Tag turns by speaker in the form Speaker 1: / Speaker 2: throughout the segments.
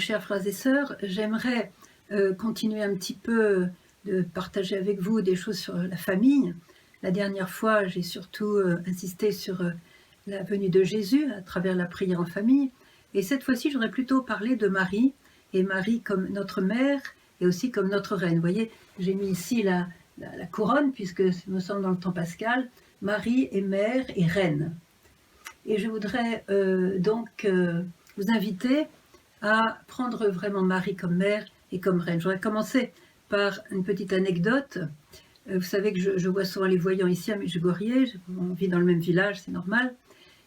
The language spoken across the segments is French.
Speaker 1: chers frères et sœurs, j'aimerais continuer un petit peu de partager avec vous des choses sur la famille. La dernière fois, j'ai surtout insisté sur la venue de Jésus à travers la prière en famille. Et cette fois-ci, j'aurais plutôt parlé de Marie, et Marie comme notre mère et aussi comme notre reine. Vous voyez, j'ai mis ici la couronne, puisque nous sommes dans le temps pascal. Marie est mère et reine. Et je voudrais vous inviter à prendre vraiment Marie comme mère et comme reine. Je voudrais commencer par une petite anecdote. Vous savez que je vois souvent les voyants ici à Medjugorje, on vit dans le même village, c'est normal.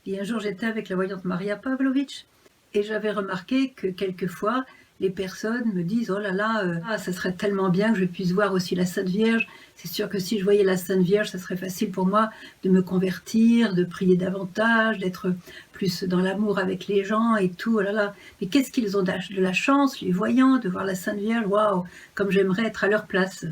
Speaker 1: Et un jour, j'étais avec la voyante Maria Pavlovic et j'avais remarqué que quelquefois, les personnes me disent « Oh là là, ça serait tellement bien que je puisse voir aussi la Sainte Vierge. C'est sûr que si je voyais la Sainte Vierge, ça serait facile pour moi de me convertir, de prier davantage, d'être plus dans l'amour avec les gens et tout. Oh là là. Mais qu'est-ce qu'ils ont de la chance, les voyants, de voir la Sainte Vierge. Waouh, comme j'aimerais être à leur place. »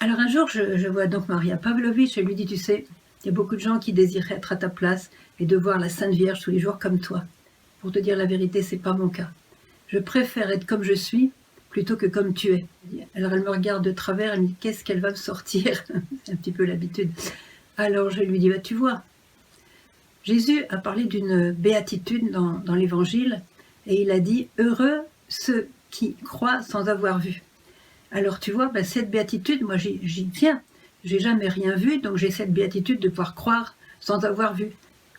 Speaker 1: Alors un jour, je vois donc Maria Pavlovic et lui dis « Tu sais, il y a beaucoup de gens qui désireraient être à ta place et de voir la Sainte Vierge tous les jours comme toi. Pour te dire la vérité, c'est pas mon cas. Je préfère être comme je suis plutôt que comme tu es. » Alors elle me regarde de travers, elle me dit « Qu'est-ce qu'elle va me sortir ?» C'est un petit peu l'habitude. Alors je lui dis « Tu vois, Jésus a parlé d'une béatitude dans l'Évangile et il a dit « Heureux ceux qui croient sans avoir vu. » Alors tu vois, cette béatitude, moi j'y tiens. J'ai jamais rien vu, donc j'ai cette béatitude de pouvoir croire sans avoir vu.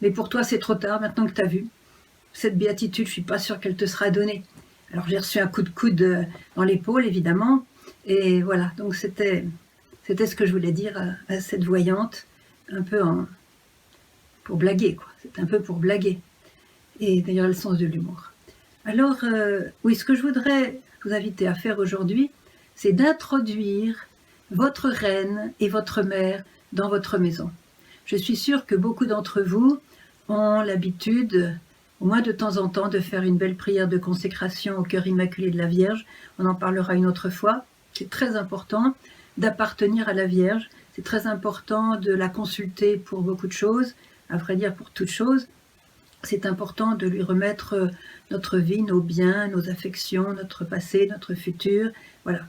Speaker 1: Mais pour toi, c'est trop tard, maintenant que tu as vu. Cette béatitude, je ne suis pas sûre qu'elle te sera donnée. Alors j'ai reçu un coup de coude dans l'épaule, évidemment. Et voilà, donc c'était ce que je voulais dire à cette voyante, un peu pour blaguer, quoi. C'est un peu pour blaguer. Et d'ailleurs, elle a le sens de l'humour. Alors, oui, ce que je voudrais vous inviter à faire aujourd'hui, c'est d'introduire votre reine et votre mère dans votre maison. Je suis sûre que beaucoup d'entre vous ont l'habitude, au moins de temps en temps, de faire une belle prière de consécration au cœur immaculé de la Vierge. On en parlera une autre fois. C'est très important d'appartenir à la Vierge. C'est très important de la consulter pour beaucoup de choses, à vrai dire pour toutes choses. C'est important de lui remettre notre vie, nos biens, nos affections, notre passé, notre futur. Voilà.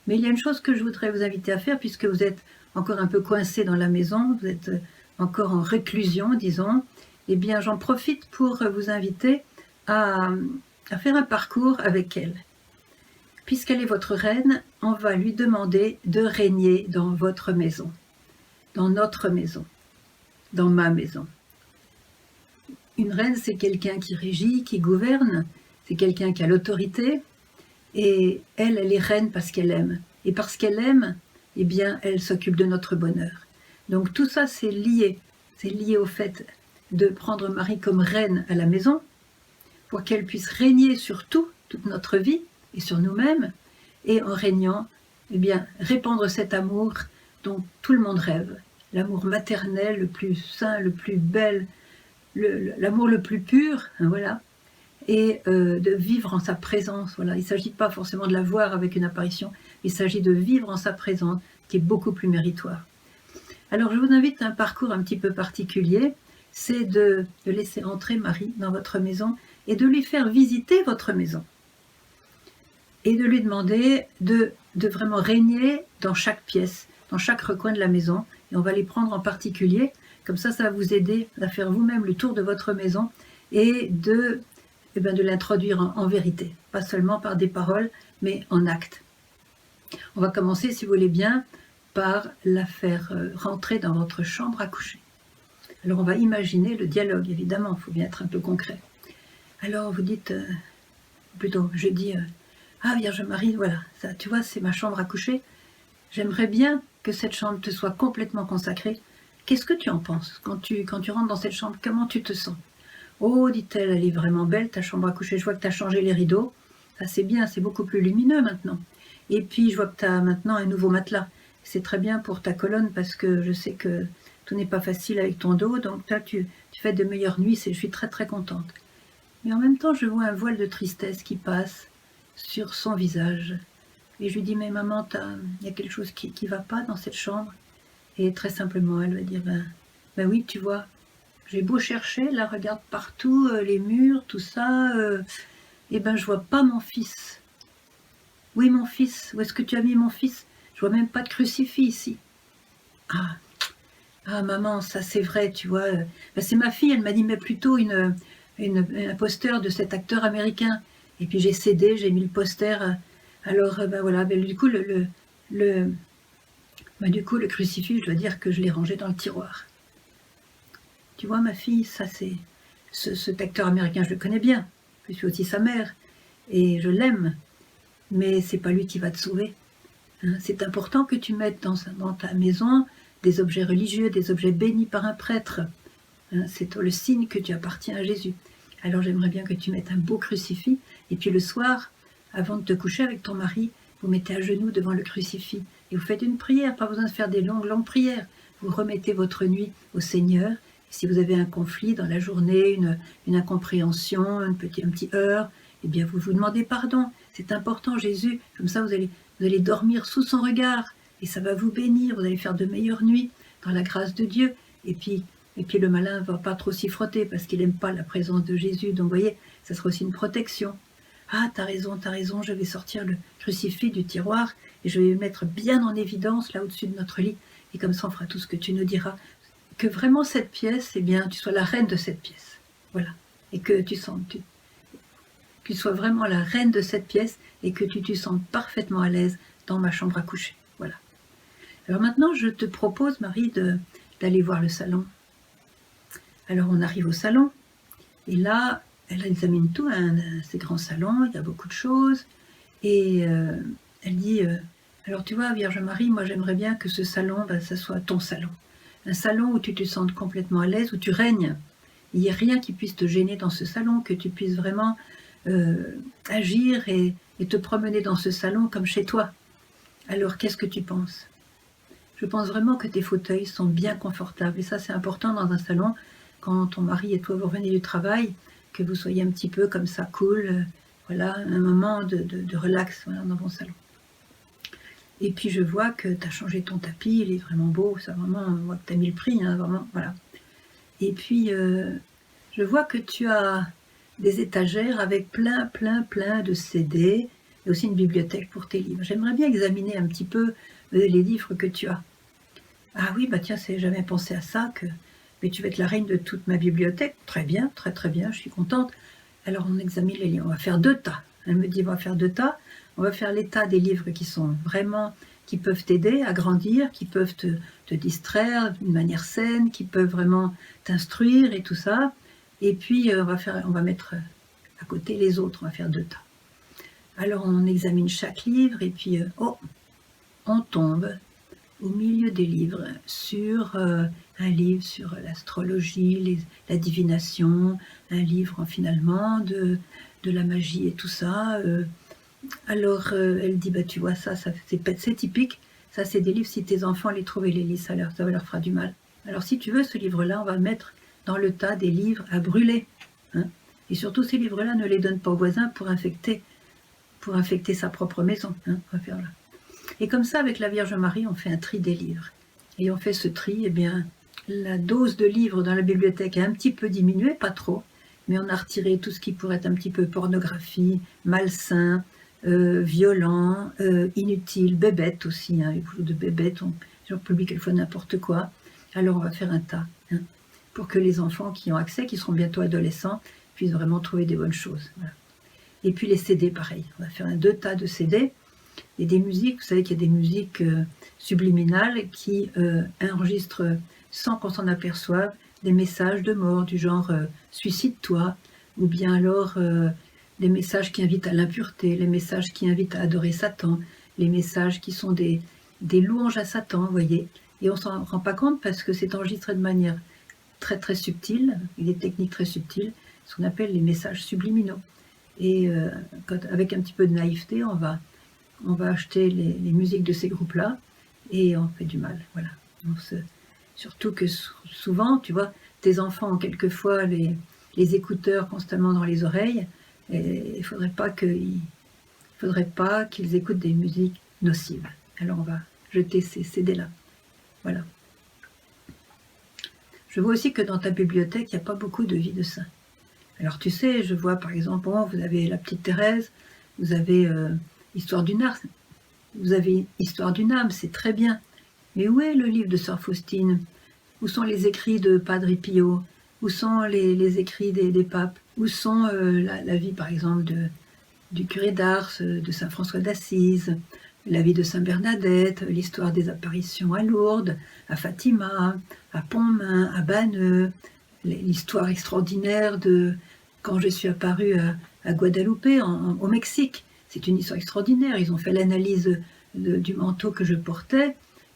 Speaker 1: Mais il y a une chose que je voudrais vous inviter à faire, puisque vous êtes encore un peu coincé dans la maison, vous êtes encore en réclusion, disons. Eh bien, j'en profite pour vous inviter à faire un parcours avec elle. Puisqu'elle est votre reine, on va lui demander de régner dans votre maison, dans notre maison, dans ma maison. Une reine, c'est quelqu'un qui régit, qui gouverne, c'est quelqu'un qui a l'autorité, et elle est reine parce qu'elle aime. Et parce qu'elle aime, eh bien, elle s'occupe de notre bonheur. Donc tout ça, c'est lié au fait de prendre Marie comme reine à la maison, pour qu'elle puisse régner sur tout, toute notre vie, et sur nous-mêmes, et en régnant, eh bien, répandre cet amour dont tout le monde rêve. L'amour maternel, le plus saint, le plus bel, l'amour le plus pur, voilà, et de vivre en sa présence. Voilà. Il ne s'agit pas forcément de la voir avec une apparition, il s'agit de vivre en sa présence, qui est beaucoup plus méritoire. Alors je vous invite à un parcours un petit peu particulier, c'est de laisser entrer Marie dans votre maison et de lui faire visiter votre maison. Et de lui demander de vraiment régner dans chaque pièce, dans chaque recoin de la maison. Et on va les prendre en particulier, comme ça va vous aider à faire vous-même le tour de votre maison et de l'introduire en vérité, pas seulement par des paroles, mais en actes. On va commencer, si vous voulez bien, par la faire rentrer dans votre chambre à coucher. Alors on va imaginer le dialogue, évidemment, il faut bien être un peu concret. Alors vous dites, je dis, ah Vierge Marie, voilà, ça, tu vois, c'est ma chambre à coucher. J'aimerais bien que cette chambre te soit complètement consacrée. Qu'est-ce que tu en penses quand tu rentres dans cette chambre? Comment tu te sens? Oh, dit-elle, elle est vraiment belle, ta chambre à coucher. Je vois que tu as changé les rideaux. Ça, c'est bien, c'est beaucoup plus lumineux maintenant. Et puis, je vois que tu as maintenant un nouveau matelas. C'est très bien pour ta colonne parce que je sais que tout n'est pas facile avec ton dos. Donc là, tu fais de meilleures nuits. Je suis très, très contente. Mais en même temps, je vois un voile de tristesse qui passe sur son visage. Et je lui dis, mais maman, il y a quelque chose qui ne va pas dans cette chambre. Et très simplement, elle va dire, ben oui, tu vois, j'ai beau chercher, là, regarde partout, les murs, tout ça, Eh ben, je vois pas mon fils. Oui, mon fils, où est-ce que tu as mis mon fils? Je vois même pas de crucifix ici. Ah, ah maman, ça c'est vrai, tu vois. Ben, c'est ma fille, elle m'a dit, mais plutôt un poster de cet acteur américain. Et puis j'ai cédé, j'ai mis le poster. Alors, ben voilà, ben, du coup, le crucifix, je dois dire que je l'ai rangé dans le tiroir. Tu vois, ma fille, ça c'est... Cet acteur américain, je le connais bien. Je suis aussi sa mère. Et je l'aime. Mais c'est pas lui qui va te sauver. Hein. C'est important que tu mettes dans ta maison des objets religieux, des objets bénis par un prêtre. Hein. C'est le signe que tu appartiens à Jésus. Alors j'aimerais bien que tu mettes un beau crucifix. Et puis le soir, avant de te coucher avec ton mari, vous mettez à genoux devant le crucifix. Et vous faites une prière, pas besoin de faire des longues prières. Vous remettez votre nuit au Seigneur. Si vous avez un conflit dans la journée, une incompréhension, un petit heurt, eh bien vous vous demandez pardon. C'est important, Jésus. Comme ça, vous allez dormir sous son regard. Et ça va vous bénir. Vous allez faire de meilleures nuits dans la grâce de Dieu. Et puis le malin ne va pas trop s'y frotter parce qu'il n'aime pas la présence de Jésus. Donc, vous voyez, ça sera aussi une protection. Ah, t'as raison, je vais sortir le crucifix du tiroir et je vais le mettre bien en évidence là au-dessus de notre lit. Et comme ça, on fera tout ce que tu nous diras. Que vraiment cette pièce, eh bien, tu sois la reine de cette pièce. Voilà. Et que tu sois vraiment la reine de cette pièce et que tu te sentes parfaitement à l'aise dans ma chambre à coucher. Voilà. Alors maintenant, je te propose, Marie, d'aller voir le salon. Alors on arrive au salon et là, elle examine tout, ces grands salons, il y a beaucoup de choses. Et elle dit, alors tu vois, Vierge Marie, moi j'aimerais bien que ce salon, ça soit ton salon. Un salon où tu te sentes complètement à l'aise, où tu règnes. Il n'y a rien qui puisse te gêner dans ce salon, que tu puisses vraiment agir et te promener dans ce salon comme chez toi. Alors qu'est-ce que tu penses? Je pense vraiment que tes fauteuils sont bien confortables. Et ça, c'est important dans un salon, quand ton mari et toi vous revenez du travail, que vous soyez un petit peu comme ça, cool. Voilà, un moment de relax voilà, dans ton salon. Et puis je vois que tu as changé ton tapis, il est vraiment beau, ça vraiment, on voit que tu as mis le prix, hein, vraiment, voilà. Et puis je vois que tu as des étagères avec plein de CD, et aussi une bibliothèque pour tes livres. J'aimerais bien examiner un petit peu les livres que tu as. Ah oui, bah tiens, j'avais pensé à ça, mais tu vas être la reine de toute ma bibliothèque. Très bien, très bien, je suis contente. Alors on examine les livres, on va faire 2 tas. Elle me dit, on va faire 2 tas. On va faire l'état des livres qui sont vraiment, qui peuvent t'aider à grandir, qui peuvent te distraire d'une manière saine, qui peuvent vraiment t'instruire et tout ça. Et puis on va mettre à côté les autres, on va faire 2 tas. Alors on examine chaque livre et puis on tombe au milieu des livres sur un livre sur l'astrologie, la divination, un livre finalement de la magie et tout ça. Alors elle dit, bah tu vois ça c'est typique, ça c'est des livres, si tes enfants les trouvent et les lisent, ça leur fera du mal. Alors si tu veux ce livre-là, on va le mettre dans le tas des livres à brûler. Hein. Et surtout ces livres-là, ne les donne pas aux voisins pour infecter sa propre maison. Hein. On va faire là. Et comme ça, avec la Vierge Marie, on fait un tri des livres. Et on fait ce tri, eh bien, la dose de livres dans la bibliothèque a un petit peu diminué, pas trop, mais on a retiré tout ce qui pourrait être un petit peu pornographie, malsain, violent, inutile, bébête aussi, hein, les boulots de bébête, on publie quelquefois n'importe quoi. Alors on va faire un tas, hein, pour que les enfants qui ont accès, qui seront bientôt adolescents, puissent vraiment trouver des bonnes choses. Voilà. Et puis les CD, pareil, on va faire 2 tas de CD. Et des musiques, vous savez qu'il y a des musiques subliminales qui enregistrent sans qu'on s'en aperçoive des messages de mort du genre suicide-toi, ou bien alors des messages qui invitent à l'impureté, les messages qui invitent à adorer Satan, les messages qui sont des louanges à Satan, vous voyez. Et on ne s'en rend pas compte parce que c'est enregistré de manière très subtile, des techniques très subtiles, ce qu'on appelle les messages subliminaux. Et avec un petit peu de naïveté, on va acheter les musiques de ces groupes-là et on fait du mal. Voilà. Surtout que souvent, tu vois, tes enfants ont quelquefois les écouteurs constamment dans les oreilles et il ne faudrait pas qu'ils écoutent des musiques nocives. Alors on va jeter ces CD-là. Voilà. Je vois aussi que dans ta bibliothèque, il n'y a pas beaucoup de vie de saints. Alors tu sais, je vois par exemple, bon, vous avez la petite Thérèse, vous avez Histoire d'une âme, vous avez Histoire d'une âme, c'est très bien. Mais où est le livre de Sœur Faustine? Où sont les écrits de Padre Pio? Où sont les écrits des papes? Où sont la vie par exemple du curé d'Ars, de Saint François d'Assise, la vie de Saint Bernadette, l'histoire des apparitions à Lourdes, à Fatima, à Pontmain, à Banneux, l'histoire extraordinaire de quand je suis apparue à Guadeloupe, au Mexique. C'est une histoire extraordinaire. Ils ont fait l'analyse du manteau que je portais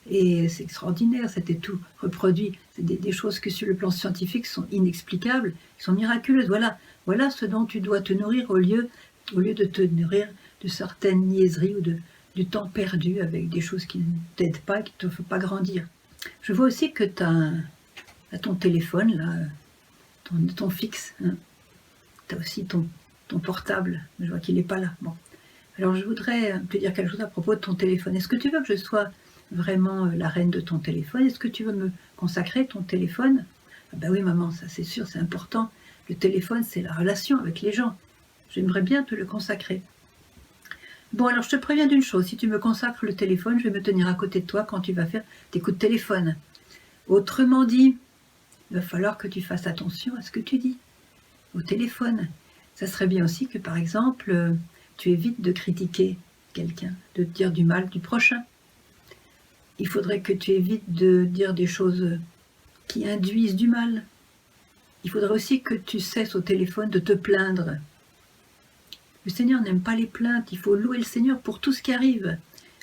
Speaker 1: et c'est extraordinaire. C'était tout reproduit. C'est des choses que sur le plan scientifique sont inexplicables, sont miraculeuses. Voilà ce dont tu dois te nourrir au lieu de te nourrir de certaines niaiseries ou du temps perdu avec des choses qui ne t'aident pas, qui ne te font pas grandir. Je vois aussi que tu as ton téléphone, là, ton fixe. Hein. Tu as aussi ton portable. Je vois qu'il n'est pas là. Bon. Alors je voudrais te dire quelque chose à propos de ton téléphone. Est-ce que tu veux que je sois vraiment la reine de ton téléphone? Est-ce que tu veux me consacrer ton téléphone? Ah ben oui maman, ça c'est sûr, c'est important. Le téléphone, c'est la relation avec les gens. J'aimerais bien te le consacrer. Bon, alors je te préviens d'une chose, si tu me consacres le téléphone, je vais me tenir à côté de toi quand tu vas faire tes coups de téléphone. Autrement dit, il va falloir que tu fasses attention à ce que tu dis au téléphone. Ça serait bien aussi que, par exemple, tu évites de critiquer quelqu'un, de dire du mal du prochain. Il faudrait que tu évites de dire des choses qui induisent du mal. Il faudrait aussi que tu cesses au téléphone de te plaindre. Le Seigneur n'aime pas les plaintes, il faut louer le Seigneur pour tout ce qui arrive.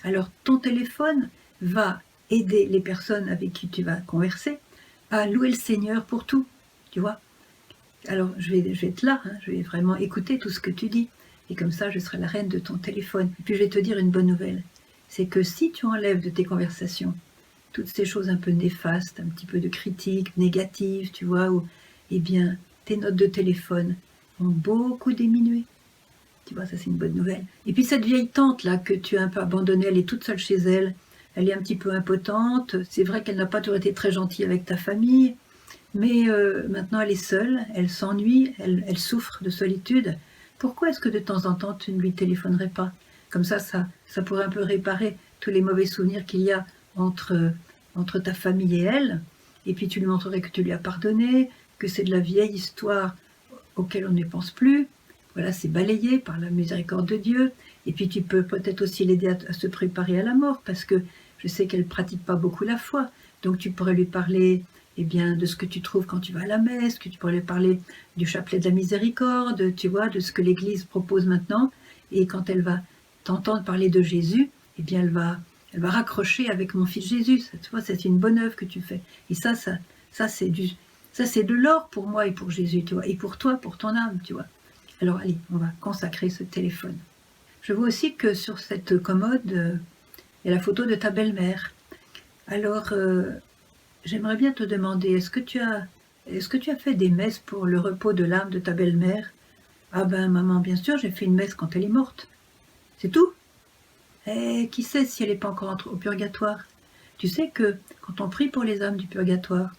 Speaker 1: Alors ton téléphone va aider les personnes avec qui tu vas converser à louer le Seigneur pour tout, tu vois. Alors je vais être là, hein, je vais vraiment écouter tout ce que tu dis, et comme ça je serai la reine de ton téléphone. Et puis je vais te dire une bonne nouvelle, c'est que si tu enlèves de tes conversations toutes ces choses un peu néfastes, un petit peu de critiques négatives, tu vois, eh bien tes notes de téléphone vont beaucoup diminuer. Tu vois, ça c'est une bonne nouvelle. Et puis cette vieille tante là que tu as un peu abandonnée, elle est toute seule chez elle, elle est un petit peu impotente, c'est vrai qu'elle n'a pas toujours été très gentille avec ta famille, mais maintenant elle est seule, elle s'ennuie, elle souffre de solitude. Pourquoi est-ce que de temps en temps tu ne lui téléphonerais pas? Comme ça pourrait un peu réparer tous les mauvais souvenirs qu'il y a entre ta famille et elle, et puis tu lui montrerais que tu lui as pardonné, que c'est de la vieille histoire auquel on ne pense plus. Voilà, c'est balayé par la miséricorde de Dieu. Et puis tu peux peut-être aussi l'aider à se préparer à la mort, parce que je sais qu'elle ne pratique pas beaucoup la foi. Donc tu pourrais lui parler bien, de ce que tu trouves quand tu vas à la messe, que tu pourrais lui parler du chapelet de la miséricorde, tu vois, de ce que l'Église propose maintenant. Et quand elle va t'entendre parler de Jésus, bien elle va raccrocher avec mon fils Jésus. Tu vois, c'est une bonne œuvre que tu fais. Et ça c'est de l'or pour moi et pour Jésus, tu vois, et pour toi, pour ton âme, tu vois. Alors allez, on va consacrer ce téléphone. Je vois aussi que sur cette commode, il y a la photo de ta belle-mère. Alors, j'aimerais bien te demander, est-ce que tu as fait des messes pour le repos de l'âme de ta belle-mère? Ah ben maman, bien sûr, j'ai fait une messe quand elle est morte. C'est tout? Eh, qui sait si elle n'est pas encore au purgatoire? Tu sais que quand on prie pour les âmes du purgatoire,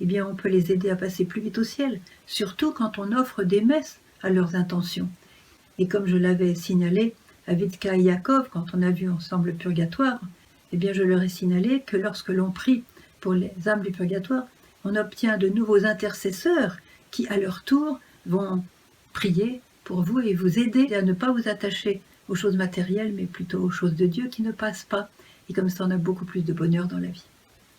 Speaker 1: eh bien on peut les aider à passer plus vite au ciel, surtout quand on offre des messes à leurs intentions. Et comme je l'avais signalé à Vitka et Yaakov quand on a vu ensemble le purgatoire, eh bien je leur ai signalé que lorsque l'on prie pour les âmes du purgatoire, on obtient de nouveaux intercesseurs qui, à leur tour, vont prier pour vous et vous aider à ne pas vous attacher aux choses matérielles, mais plutôt aux choses de Dieu qui ne passent pas. Et comme ça, on a beaucoup plus de bonheur dans la vie.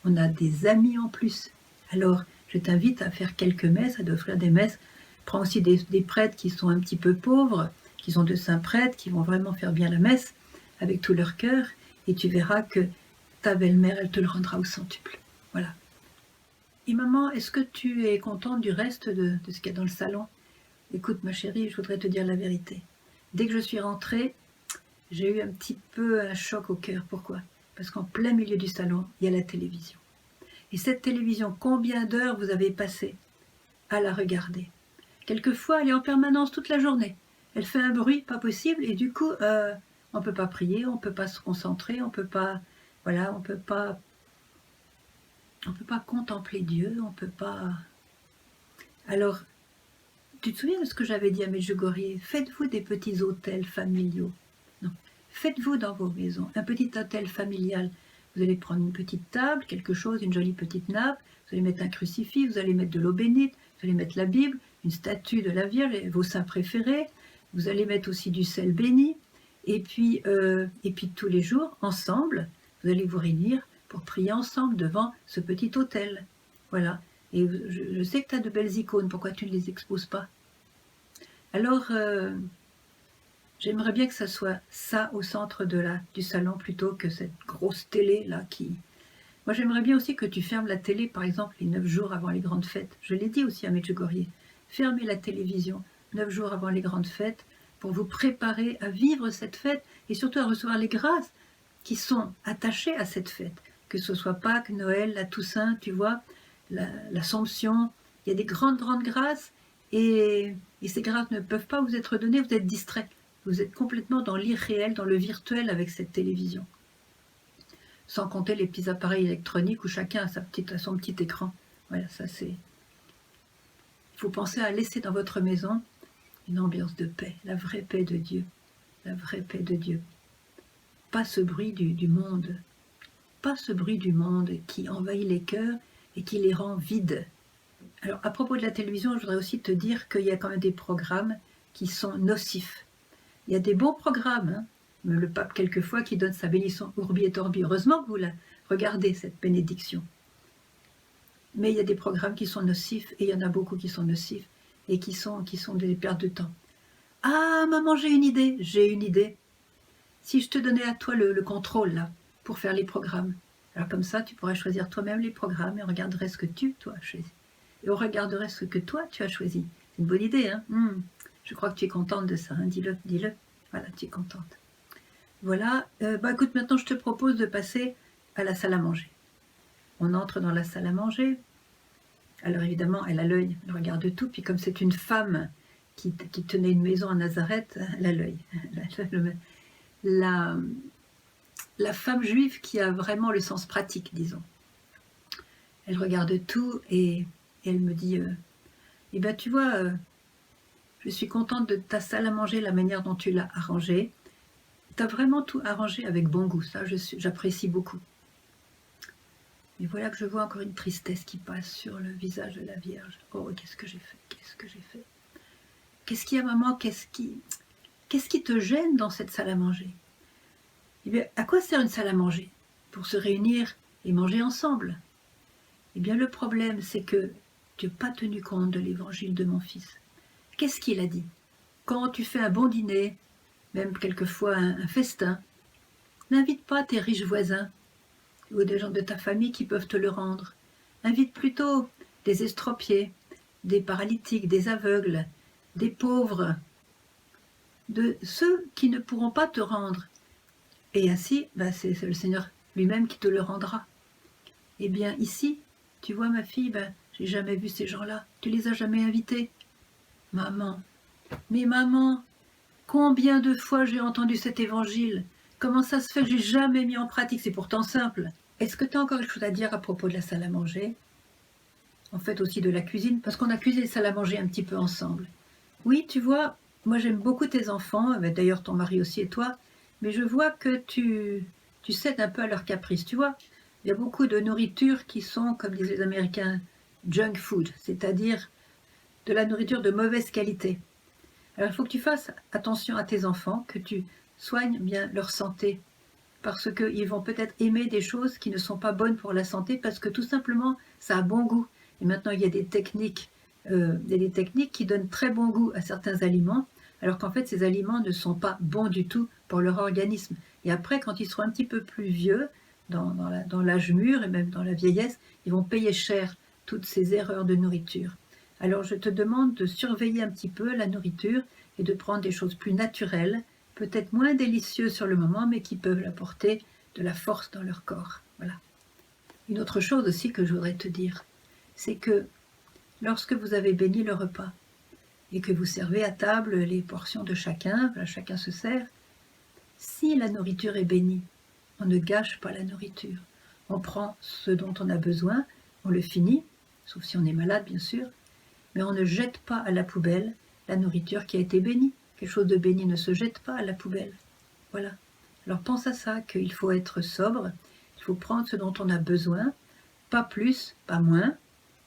Speaker 1: On a des amis en plus. Alors, je t'invite à faire quelques messes, à t'offrir des messes. Prends aussi des prêtres qui sont un petit peu pauvres, qui sont de saints prêtres, qui vont vraiment faire bien la messe avec tout leur cœur, et tu verras que ta belle-mère, elle te le rendra au centuple. Voilà. Et maman, est-ce que tu es contente du reste de ce qu'il y a dans le salon? Écoute ma chérie, je voudrais te dire la vérité. Dès que je suis rentrée, j'ai eu un petit peu un choc au cœur. Pourquoi? Parce qu'en plein milieu du salon, il y a la télévision. Et cette télévision, combien d'heures vous avez passé à la regarder? Quelquefois, elle est en permanence toute la journée. Elle fait un bruit pas possible et du coup, on ne peut pas prier, on ne peut pas se concentrer, on peut pas, voilà, on peut pas contempler Dieu, on peut pas. Alors, Tu te souviens de ce que j'avais dit à Medjugorje? Faites-vous des petits hôtels familiaux. Non. Faites-vous dans vos maisons un petit hôtel familial. Vous allez prendre une petite table, quelque chose, une jolie petite nappe, vous allez mettre un crucifix, vous allez mettre de l'eau bénite, vous allez mettre la Bible, une statue de la Vierge, vos saints préférés, vous allez mettre aussi du sel béni, et puis tous les jours, ensemble, vous allez vous réunir pour prier ensemble devant ce petit autel. Voilà. Et je sais que tu as de belles icônes, pourquoi tu ne les exposes pas? Alors, j'aimerais bien que ça soit ça au centre du salon plutôt que cette grosse télé là qui... Moi j'aimerais bien aussi que tu fermes la télé par exemple les 9 jours avant les grandes fêtes. Je l'ai dit aussi à Medjugorje. Fermez la télévision 9 jours avant les grandes fêtes pour vous préparer à vivre cette fête et surtout à recevoir les grâces qui sont attachées à cette fête. Que ce soit Pâques, Noël, la Toussaint, tu vois, l'Assomption. Il y a des grandes grâces et ces grâces ne peuvent pas vous être données, vous êtes distrait. Vous êtes complètement dans l'irréel, dans le virtuel avec cette télévision. Sans compter les petits appareils électroniques où chacun a son petit écran. Voilà, ça c'est... Il faut penser à laisser dans votre maison une ambiance de paix, la vraie paix de Dieu. La vraie paix de Dieu. Pas ce bruit du monde. Pas ce bruit du monde qui envahit les cœurs et qui les rend vides. Alors, à propos de la télévision, je voudrais aussi te dire qu'il y a quand même des programmes qui sont nocifs. Il y a des bons programmes, hein. Le pape quelquefois qui donne sa bénédiction Urbi et Orbi. Heureusement que vous la regardez, cette bénédiction. Mais il y a des programmes qui sont nocifs, et il y en a beaucoup qui sont nocifs, et qui sont des pertes de temps. Ah, maman, j'ai une idée. Si je te donnais à toi le contrôle, là, pour faire les programmes, alors comme ça, tu pourrais choisir toi-même les programmes, et on regarderait ce que toi, as choisi. Et on regarderait ce que toi, tu as choisi. C'est une bonne idée, hein. Je crois que tu es contente de ça, hein. Dis-le. Voilà, tu es contente. Voilà, écoute, maintenant je te propose de passer à la salle à manger. On entre dans la salle à manger. Alors évidemment, elle a l'œil, elle regarde tout. Puis comme c'est une femme qui tenait une maison à Nazareth, elle a l'œil. La femme juive qui a vraiment le sens pratique, disons. Elle regarde tout et elle me dit, eh bien tu vois, je suis contente de ta salle à manger, la manière dont tu l'as arrangée. Tu as vraiment tout arrangé avec bon goût, ça j'apprécie beaucoup. Mais voilà que je vois encore une tristesse qui passe sur le visage de la Vierge. Oh, qu'est-ce que j'ai fait? Qu'est-ce qu'il y a, maman? Qu'est-ce qui te gêne dans cette salle à manger? Eh bien, à quoi sert une salle à manger? Pour se réunir et manger ensemble. Eh bien, le problème, c'est que tu n'as pas tenu compte de l'évangile de mon fils. Qu'est-ce qu'il a dit? Quand tu fais un bon dîner, même quelquefois un festin, n'invite pas tes riches voisins ou des gens de ta famille qui peuvent te le rendre. Invite plutôt des estropiés, des paralytiques, des aveugles, des pauvres, de ceux qui ne pourront pas te rendre. Et ainsi, c'est le Seigneur lui-même qui te le rendra. Eh bien ici, tu vois ma fille, j'ai jamais vu ces gens-là. Tu les as jamais invités? Maman, mais maman, combien de fois j'ai entendu cet évangile? Comment ça se fait que j'ai jamais mis en pratique? C'est pourtant simple. Est-ce que tu as encore quelque chose à dire à propos de la salle à manger? En fait aussi de la cuisine, parce qu'on a cuisiné la salle à manger un petit peu ensemble. Oui, tu vois, moi j'aime beaucoup tes enfants, d'ailleurs ton mari aussi et toi, mais je vois que tu cèdes un peu à leurs caprices, tu vois. Il y a beaucoup de nourritures qui sont, comme disent les Américains, junk food, c'est-à-dire de la nourriture de mauvaise qualité. Alors il faut que tu fasses attention à tes enfants, que tu soignes bien leur santé, parce qu'ils vont peut-être aimer des choses qui ne sont pas bonnes pour la santé, parce que tout simplement, ça a bon goût. Et maintenant, il y a des techniques qui donnent très bon goût à certains aliments, alors qu'en fait, ces aliments ne sont pas bons du tout pour leur organisme. Et après, quand ils seront un petit peu plus vieux, dans l'âge mûr et même dans la vieillesse, ils vont payer cher toutes ces erreurs de nourriture. Alors, je te demande de surveiller un petit peu la nourriture et de prendre des choses plus naturelles, peut-être moins délicieuses sur le moment, mais qui peuvent apporter de la force dans leur corps. Voilà. Une autre chose aussi que je voudrais te dire, c'est que lorsque vous avez béni le repas et que vous servez à table les portions de chacun, voilà, chacun se sert, si la nourriture est bénie, on ne gâche pas la nourriture. On prend ce dont on a besoin, on le finit, sauf si on est malade bien sûr, mais on ne jette pas à la poubelle la nourriture qui a été bénie. Quelque chose de béni ne se jette pas à la poubelle. Voilà. Alors pense à ça, qu'il faut être sobre, il faut prendre ce dont on a besoin, pas plus, pas moins,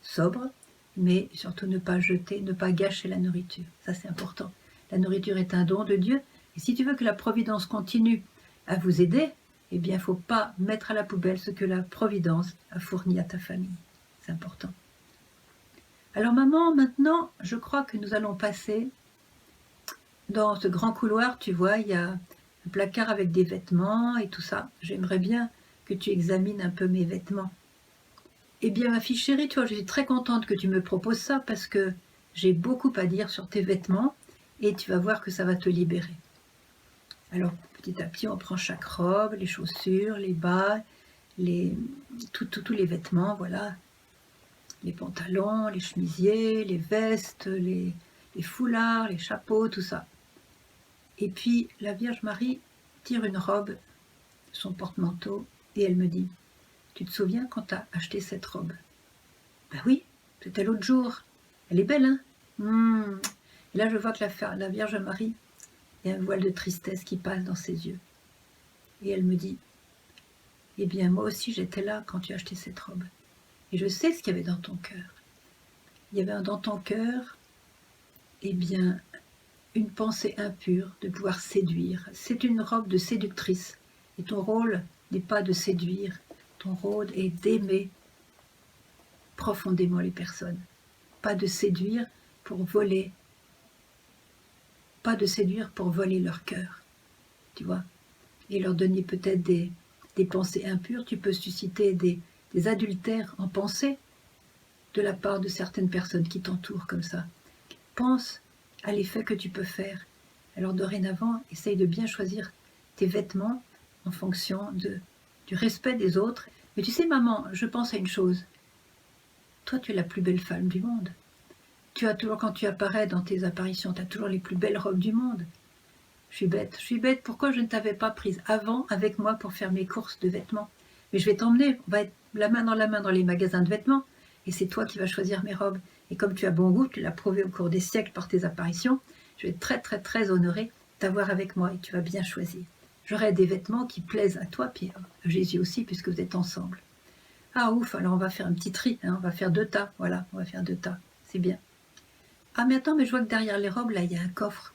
Speaker 1: sobre, mais surtout ne pas jeter, ne pas gâcher la nourriture. Ça c'est important. La nourriture est un don de Dieu, et si tu veux que la providence continue à vous aider, eh bien il ne faut pas mettre à la poubelle ce que la providence a fourni à ta famille. C'est important. Alors maman, maintenant, je crois que nous allons passer dans ce grand couloir, tu vois, il y a un placard avec des vêtements et tout ça. J'aimerais bien que tu examines un peu mes vêtements. Eh bien, ma fille chérie, tu vois, je suis très contente que tu me proposes ça parce que j'ai beaucoup à dire sur tes vêtements et tu vas voir que ça va te libérer. Alors, petit à petit, on prend chaque robe, les chaussures, les bas, tous les vêtements, voilà. Les pantalons, les chemisiers, les vestes, les foulards, les chapeaux, tout ça. Et puis, la Vierge Marie tire une robe, son porte-manteau, et elle me dit, « Tu te souviens quand tu as acheté cette robe ?»« Ben oui, c'était l'autre jour. Elle est belle, hein Et là, je vois que la Vierge Marie, il y a un voile de tristesse qui passe dans ses yeux. Et elle me dit, « Eh bien, moi aussi, j'étais là quand tu as acheté cette robe. Et je sais ce qu'il y avait dans ton cœur. Il y avait dans ton cœur, eh bien, une pensée impure de pouvoir séduire. C'est une robe de séductrice. Et ton rôle n'est pas de séduire. Ton rôle est d'aimer profondément les personnes. Pas de séduire pour voler. Pas de séduire pour voler leur cœur. Tu vois? Et leur donner peut-être des pensées impures. Tu peux susciter des adultères en pensée de la part de certaines personnes qui t'entourent comme ça. Pense à l'effet que tu peux faire. Alors dorénavant, essaye de bien choisir tes vêtements en fonction du respect des autres. Mais tu sais maman, je pense à une chose. Toi tu es la plus belle femme du monde. Tu as toujours, quand tu apparais dans tes apparitions, tu as toujours les plus belles robes du monde. Je suis bête, pourquoi je ne t'avais pas prise avant avec moi pour faire mes courses de vêtements? Mais je vais t'emmener, on va être la main dans les magasins de vêtements, et c'est toi qui vas choisir mes robes. Et comme tu as bon goût, tu l'as prouvé au cours des siècles par tes apparitions, je vais être très très très honorée de t'avoir avec moi, et tu vas bien choisir. J'aurai des vêtements qui plaisent à toi, Pierre, à Jésus aussi, puisque vous êtes ensemble. Ah ouf, alors on va faire un petit tri, hein, on va faire 2 tas, voilà, on va faire 2 tas, c'est bien. Ah mais attends, mais je vois que derrière les robes, là, il y a un coffre.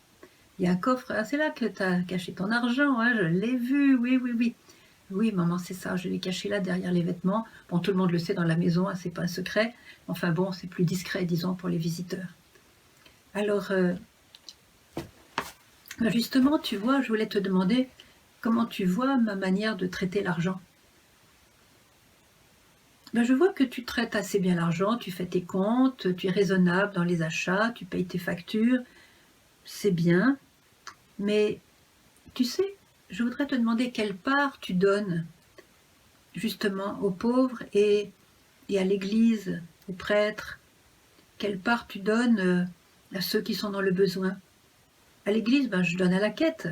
Speaker 1: Il y a un coffre, ah, c'est là que tu as caché ton argent, hein, je l'ai vu, oui. Oui, maman, c'est ça, je l'ai caché là derrière les vêtements. Bon, tout le monde le sait dans la maison, hein, c'est pas un secret. Enfin bon, c'est plus discret, disons, pour les visiteurs. Alors, justement, tu vois, je voulais te demander comment tu vois ma manière de traiter l'argent. Ben, je vois que tu traites assez bien l'argent, tu fais tes comptes, tu es raisonnable dans les achats, tu payes tes factures, c'est bien. Mais tu sais, je voudrais te demander quelle part tu donnes justement aux pauvres et à l'église, aux prêtres. Quelle part tu donnes à ceux qui sont dans le besoin. À l'église, ben, je donne à la quête.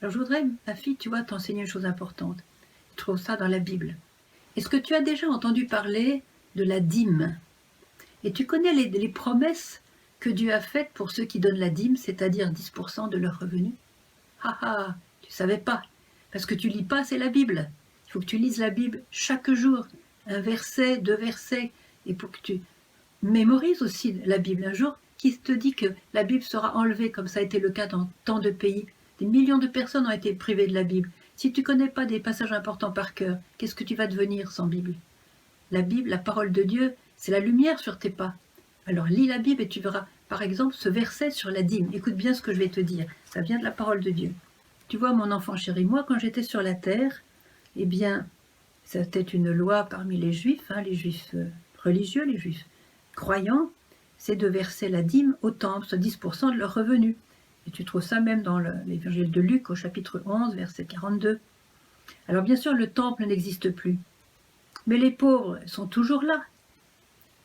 Speaker 1: Alors je voudrais, ma fille, tu vois, t'enseigner une chose importante. Tu trouves ça dans la Bible. Est-ce que tu as déjà entendu parler de la dîme? Et tu connais les promesses que Dieu a faites pour ceux qui donnent la dîme, c'est-à-dire 10% de leurs revenus? Ah ah, tu savais pas, parce que tu lis pas, c'est la Bible. Il faut que tu lises la Bible chaque jour, un verset, 2 versets, et pour que tu mémorises aussi la Bible un jour. Qui te dit que la Bible sera enlevée, comme ça a été le cas dans tant de pays? Des millions de personnes ont été privées de la Bible. Si tu ne connais pas des passages importants par cœur, qu'est-ce que tu vas devenir sans Bible? La Bible, la parole de Dieu, c'est la lumière sur tes pas. Alors lis la Bible et tu verras, par exemple, ce verset sur la dîme. Écoute bien ce que je vais te dire, ça vient de la parole de Dieu. Tu vois, mon enfant chéri, moi, quand j'étais sur la terre, eh bien, c'était une loi parmi les Juifs, les Juifs religieux, les Juifs croyants, c'est de verser la dîme au temple, soit 10% de leurs revenus. Et tu trouves ça même dans l'évangile de Luc, au chapitre 11, verset 42. Alors bien sûr, le temple n'existe plus. Mais les pauvres sont toujours là.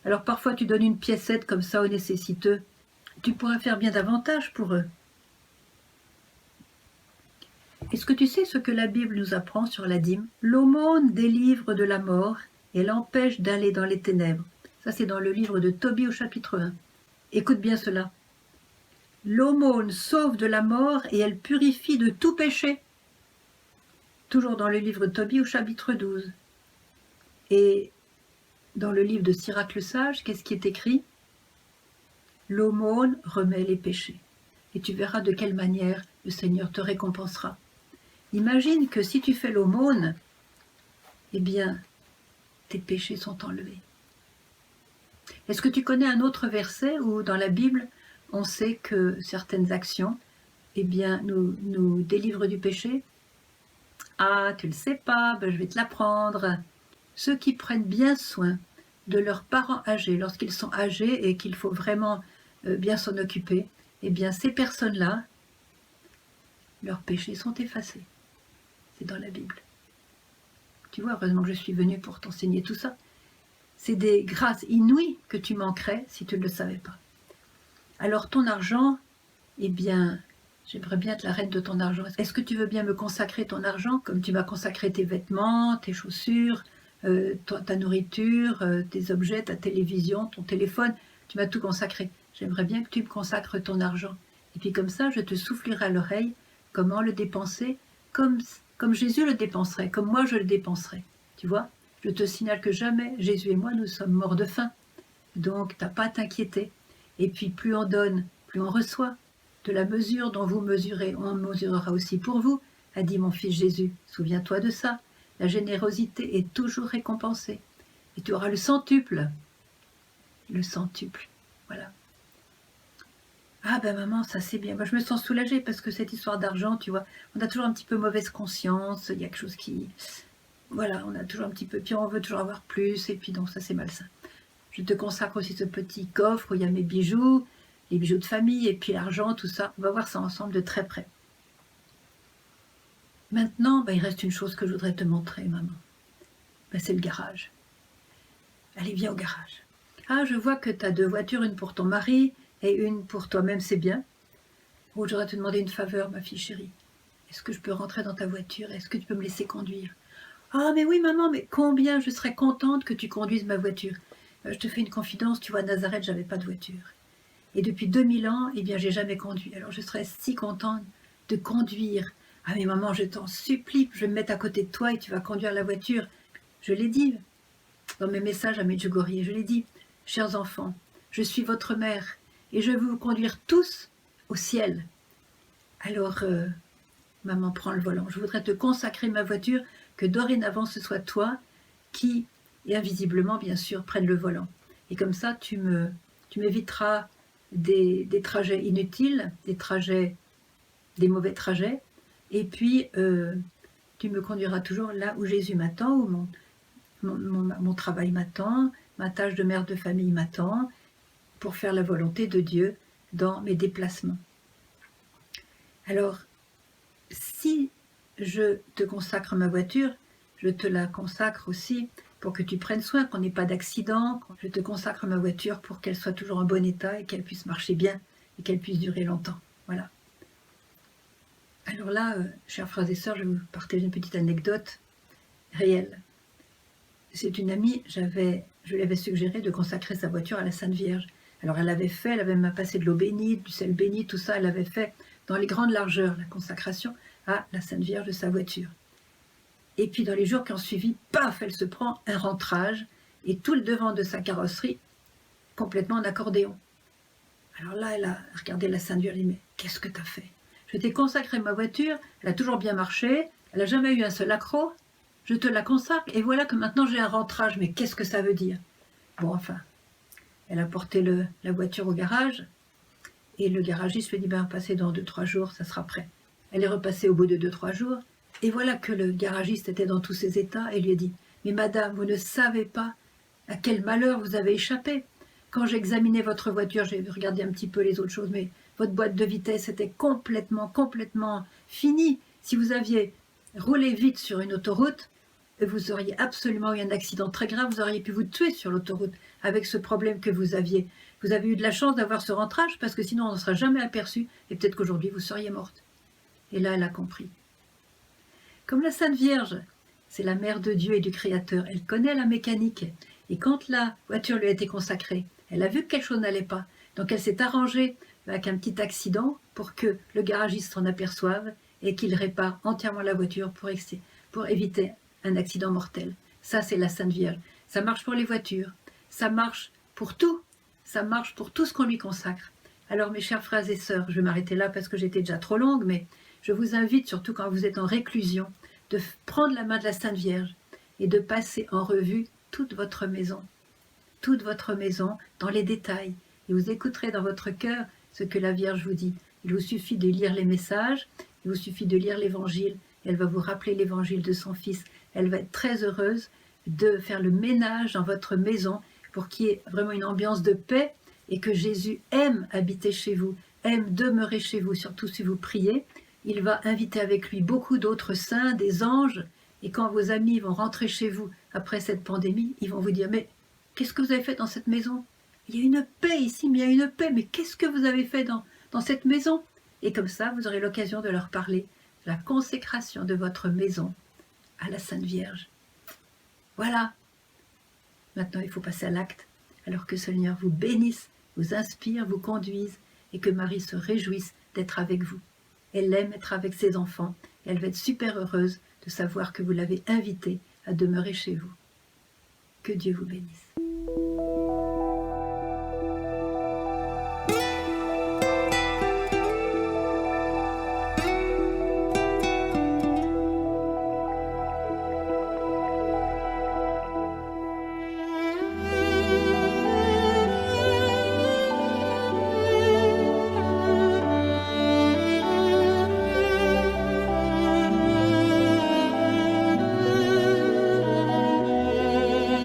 Speaker 1: Alors parfois tu donnes une piécette comme ça aux nécessiteux. Tu pourras faire bien davantage pour eux. Est-ce que tu sais ce que la Bible nous apprend sur la dîme? L'aumône délivre de la mort et l'empêche d'aller dans les ténèbres. Ça, c'est dans le livre de Tobie au chapitre 1. Écoute bien cela. L'aumône sauve de la mort et elle purifie de tout péché. Toujours dans le livre de Tobie au chapitre 12. Et dans le livre de Sirach le sage, qu'est-ce qui est écrit? L'aumône remet les péchés. Et tu verras de quelle manière le Seigneur te récompensera. Imagine que si tu fais l'aumône, eh bien, tes péchés sont enlevés. Est-ce que tu connais un autre verset où dans la Bible, on sait que certaines actions, eh bien, nous délivrent du péché? Ah, tu ne le sais pas, ben, je vais te l'apprendre. Ceux qui prennent bien soin de leurs parents âgés, lorsqu'ils sont âgés et qu'il faut vraiment bien s'en occuper, eh bien, ces personnes-là, leurs péchés sont effacés. C'est dans la Bible. Tu vois, heureusement que je suis venue pour t'enseigner tout ça. C'est des grâces inouïes que tu manquerais si tu ne le savais pas. Alors ton argent, eh bien, j'aimerais bien être la reine de ton argent. Est-ce que tu veux bien me consacrer ton argent comme tu m'as consacré tes vêtements, tes chaussures, ta nourriture, tes objets, ta télévision, ton téléphone? Tu m'as tout consacré. J'aimerais bien que tu me consacres ton argent. Et puis comme ça, je te soufflerai à l'oreille comment le dépenser, comme Jésus le dépenserait, comme moi je le dépenserais. Tu vois? Je te signale que jamais, Jésus et moi, nous sommes morts de faim. Donc, tu n'as pas à t'inquiéter. Et puis, plus on donne, plus on reçoit. De la mesure dont vous mesurez, on mesurera aussi pour vous, a dit mon fils Jésus. Souviens-toi de ça. La générosité est toujours récompensée. Et tu auras le centuple. Le centuple. Voilà. Ah ben maman, ça c'est bien. Moi, je me sens soulagée parce que cette histoire d'argent, tu vois, on a toujours un petit peu mauvaise conscience. Il y a quelque chose qui... Voilà, on a toujours un petit peu, puis on veut toujours avoir plus, et puis donc ça c'est malsain. Je te consacre aussi ce petit coffre où il y a mes bijoux, les bijoux de famille, et puis l'argent, tout ça. On va voir ça ensemble de très près. Maintenant, ben, il reste une chose que je voudrais te montrer, maman. Ben, c'est le garage. Allez, viens au garage. Ah, je vois que tu as 2 voitures, une pour ton mari et une pour toi-même, c'est bien. Oh, je voudrais te demander une faveur, ma fille chérie. Est-ce que je peux rentrer dans ta voiture? Est-ce que tu peux me laisser conduire? Ah, mais oui, maman, mais combien je serais contente que tu conduises ma voiture. Je te fais une confidence, tu vois, à Nazareth, j'avais pas de voiture. Et depuis 2000 ans, eh bien, j'ai jamais conduit. Alors, je serais si contente de conduire. Ah, mais maman, je t'en supplie, je vais me mettre à côté de toi et tu vas conduire la voiture. Je l'ai dit dans mes messages à Medjugorje, je l'ai dit, chers enfants, je suis votre mère et je veux vous conduire tous au ciel. Alors, maman, prends le volant. Je voudrais te consacrer ma voiture, que dorénavant ce soit toi qui, et invisiblement bien sûr, prenne le volant. Et comme ça, tu m'éviteras des trajets inutiles, des mauvais trajets, et puis tu me conduiras toujours là où Jésus m'attend, où mon travail m'attend, ma tâche de mère de famille m'attend, pour faire la volonté de Dieu dans mes déplacements. Alors, si je te consacre ma voiture, je te la consacre aussi pour que tu prennes soin, qu'on n'ait pas d'accident. Je te consacre ma voiture pour qu'elle soit toujours en bon état et qu'elle puisse marcher bien et qu'elle puisse durer longtemps. Voilà. Alors là, chers frères et sœurs, je vais vous partager une petite anecdote réelle. C'est une amie, je lui avais suggéré de consacrer sa voiture à la Sainte Vierge. Alors elle avait fait, elle avait même passé de l'eau bénite, du sel béni, tout ça, elle avait fait dans les grandes largeurs, la consacration à la Sainte Vierge de sa voiture. Et puis dans les jours qui ont suivi, paf, elle se prend un rentrage et tout le devant de sa carrosserie complètement en accordéon. Alors là, elle a regardé la Sainte Vierge, elle dit, mais qu'est-ce que tu as fait? Je t'ai consacré ma voiture, elle a toujours bien marché, elle n'a jamais eu un seul accroc, je te la consacre et voilà que maintenant j'ai un rentrage, mais qu'est-ce que ça veut dire? Bon, enfin, elle a porté la voiture au garage et le garagiste lui dit, ben passez dans 2-3 jours, ça sera prêt. Elle est repassée au bout de 2-3 jours et voilà que le garagiste était dans tous ses états et lui a dit, mais madame, vous ne savez pas à quel malheur vous avez échappé. Quand j'examinais votre voiture, j'ai regardé un petit peu les autres choses, mais votre boîte de vitesse était complètement finie. Si vous aviez roulé vite sur une autoroute, vous auriez absolument eu un accident très grave, vous auriez pu vous tuer sur l'autoroute avec ce problème que vous aviez. Vous avez eu de la chance d'avoir ce rentrage parce que sinon on ne serait jamais aperçu et peut-être qu'aujourd'hui vous seriez morte. Et là, elle a compris. Comme la Sainte Vierge, c'est la mère de Dieu et du Créateur, elle connaît la mécanique Et quand la voiture lui a été consacrée, elle a vu que quelque chose n'allait pas. Donc elle s'est arrangée avec un petit accident pour que le garagiste s'en aperçoive et qu'il répare entièrement la voiture pour éviter un accident mortel. Ça, c'est la Sainte Vierge. Ça marche pour les voitures, ça marche pour tout, ça marche pour tout ce qu'on lui consacre. Alors mes chers frères et sœurs, je vais m'arrêter là parce que j'étais déjà trop longue, mais je vous invite, surtout quand vous êtes en réclusion, de prendre la main de la Sainte Vierge et de passer en revue toute votre maison dans les détails. Et vous écouterez dans votre cœur ce que la Vierge vous dit. Il vous suffit de lire les messages, il vous suffit de lire l'Évangile, elle va vous rappeler l'Évangile de son Fils. Elle va être très heureuse de faire le ménage dans votre maison pour qu'il y ait vraiment une ambiance de paix et que Jésus aime habiter chez vous, aime demeurer chez vous, surtout si vous priez. Il va inviter avec lui beaucoup d'autres saints, des anges, et quand vos amis vont rentrer chez vous après cette pandémie, ils vont vous dire « Mais qu'est-ce que vous avez fait dans cette maison? Il y a une paix ici, mais il y a une paix, mais qu'est-ce que vous avez fait dans cette maison ?» Et comme ça, vous aurez l'occasion de leur parler de la consécration de votre maison à la Sainte Vierge. Voilà. Maintenant, il faut passer à l'acte, alors que le Seigneur vous bénisse, vous inspire, vous conduise, et que Marie se réjouisse d'être avec vous. Elle aime être avec ses enfants, et elle va être super heureuse de savoir que vous l'avez invitée à demeurer chez vous. Que Dieu vous bénisse.